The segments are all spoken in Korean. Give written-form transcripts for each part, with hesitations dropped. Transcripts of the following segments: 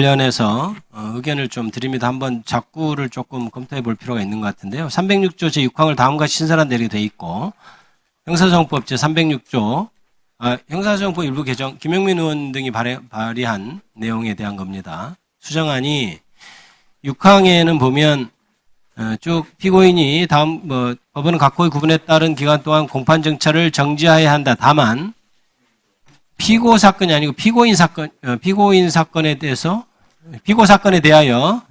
관련해서 의견을 좀 드립니다. 한번 작구를 조금 검토해 볼 필요가 있는 것 같은데요. 306조 제6항을 다음과 같이 신설한 내용이 되어 있고 형사소송법 제306조 형사소송법 일부 개정 김영민 의원 등이 발의한 내용에 대한 겁니다. 수정안이 6항에는 보면 쭉 피고인이 다음 법원은 각호의 구분에 따른 기간 동안 공판 정찰을 정지하여야 한다. 다만 피고 사건이 아니고 피고인 사건에 대해서 피고 사건에 대하여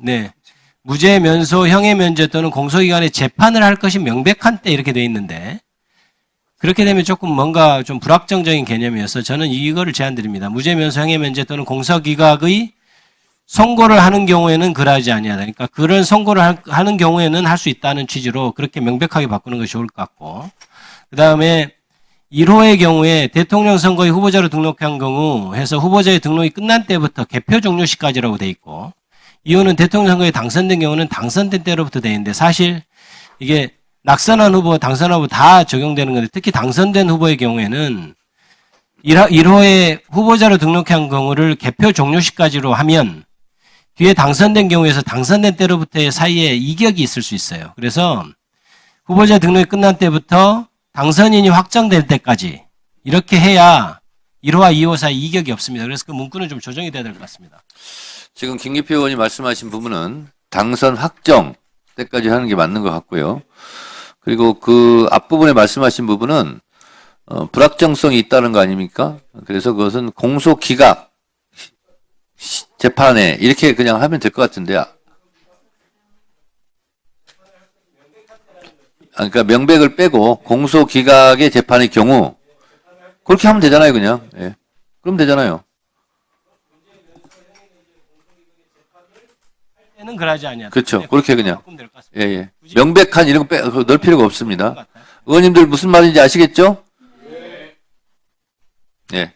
무죄 면소, 형의 면제 또는 공소기관에 재판을 할 것이 명백한 때 이렇게 돼 있는데 그렇게 되면 조금 뭔가 좀 불확정적인 개념이어서 저는 이거를 제안드립니다. 무죄 면소, 형의 면제 또는 공소기각의 선고를 하는 경우에는 그러하지 아니하다. 그러니까 그런 선고를 하는 경우에는 할 수 있다는 취지로 그렇게 명백하게 바꾸는 것이 좋을 것 같고 그 다음에 1호의 경우에 대통령 선거에 후보자로 등록한 경우 해서 후보자의 등록이 끝난 때부터 개표 종료 시까지라고 돼 있고 2호는 대통령 선거에 당선된 경우는 당선된 때로부터 돼 있는데 사실 이게 낙선한 후보, 당선한 후보 다 적용되는 건데 특히 당선된 후보의 경우에는 1호의 후보자로 등록한 경우를 개표 종료 시까지로 하면 뒤에 당선된 경우에서 당선된 때로부터의 사이에 이격이 있을 수 있어요. 그래서 후보자 등록이 끝난 때부터 당선인이 확정될 때까지 이렇게 해야 1호와 2호 사이 이격이 없습니다. 그래서 그 문구는 좀 조정이 돼야 될 것 같습니다. 지금 김기표 의원이 말씀하신 부분은 당선 확정 때까지 하는 게 맞는 것 같고요. 그리고 그 앞부분에 말씀하신 부분은 불확정성이 있다는 거 아닙니까? 그래서 그것은 공소기각 재판에 이렇게 그냥 하면 될 것 같은데요. 그러니까 명백을 빼고 공소기각의 재판의 경우 그렇게 하면 되잖아요, 그냥. 예. 그럼 되잖아요. 때는 그러지 아니하다. 그렇죠. 그렇게 그냥. 예, 예. 명백한 이런 거 넣을 필요가 없습니다. 의원님들 무슨 말인지 아시겠죠? 예.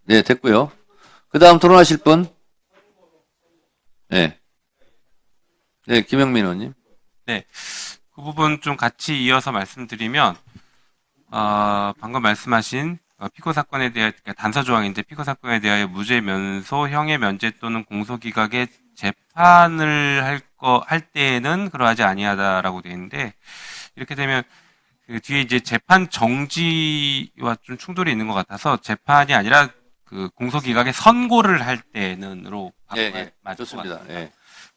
네, 됐고요. 그 다음 토론하실 분. 네. 네, 김영민 의원님. 네. 그 부분 좀 같이 이어서 말씀드리면, 방금 말씀하신 피고 사건에 대한, 그러니까 단서 조항인데 피고 사건에 대하여 무죄 면소, 형의 면제 또는 공소기각의 재판을 할 때에는 그러하지 아니하다라고 되어 있는데, 이렇게 되면 그 뒤에 이제 재판 정지와 좀 충돌이 있는 것 같아서 재판이 아니라 그 공소기각의 선고를 할 때는으로 네, 맞을 것 좋습니다. 같습니다. 예.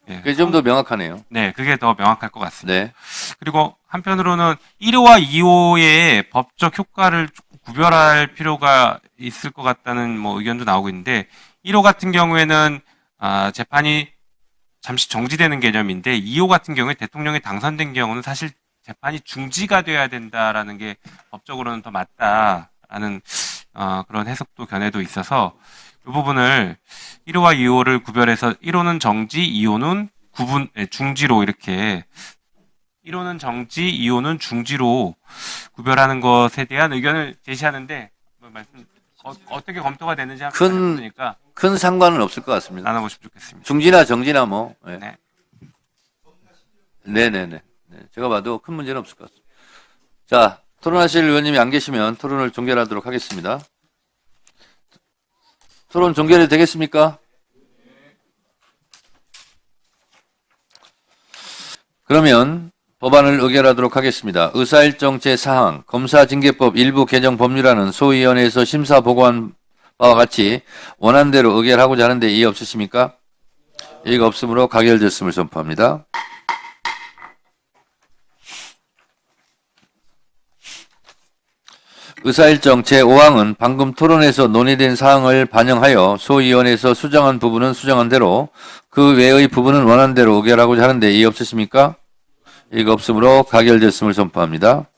예. 그게 좀 더 명확하네요. 네, 그게 더 명확할 것 같습니다. 네. 그리고 한편으로는 1호와 2호의 법적 효과를 조금 구별할 필요가 있을 것 같다는 뭐 의견도 나오고 있는데 1호 같은 경우에는 재판이 잠시 정지되는 개념인데 2호 같은 경우에 대통령이 당선된 경우는 사실 재판이 중지가 돼야 된다라는 게 법적으로는 더 맞다라는 그런 해석도 견해도 있어서 이 부분을 1호와 2호를 구별해서 1호는 정지, 2호는 중지로 이렇게 1호는 정지, 2호는 중지로 구별하는 것에 대한 의견을 제시하는데 어떻게 검토가 되는지 한번 큰 상관은 없을 것 같습니다. 나눠보시면 좋겠습니다. 중지나 정지나 뭐. 네. 네. 네네네. 네, 제가 봐도 큰 문제는 없을 것 같습니다. 자, 토론하실 의원님이 안 계시면 토론을 종결하도록 하겠습니다. 토론 종결이 되겠습니까? 그러면 법안을 의결하도록 하겠습니다. 의사일정 제4항 검사징계법 일부 개정 법률안은 소위원회에서 심사 보고한 바와 같이 원안대로 의결하고자 하는데 이의 없으십니까? 이의가 없으므로 가결됐음을 선포합니다. 의사일정 제5항은 방금 토론에서 논의된 사항을 반영하여 소위원회에서 수정한 부분은 수정한 대로 그 외의 부분은 원안대로 의결하고자 하는데 이의 없으십니까? 이의가 없으므로 가결됐음을 선포합니다.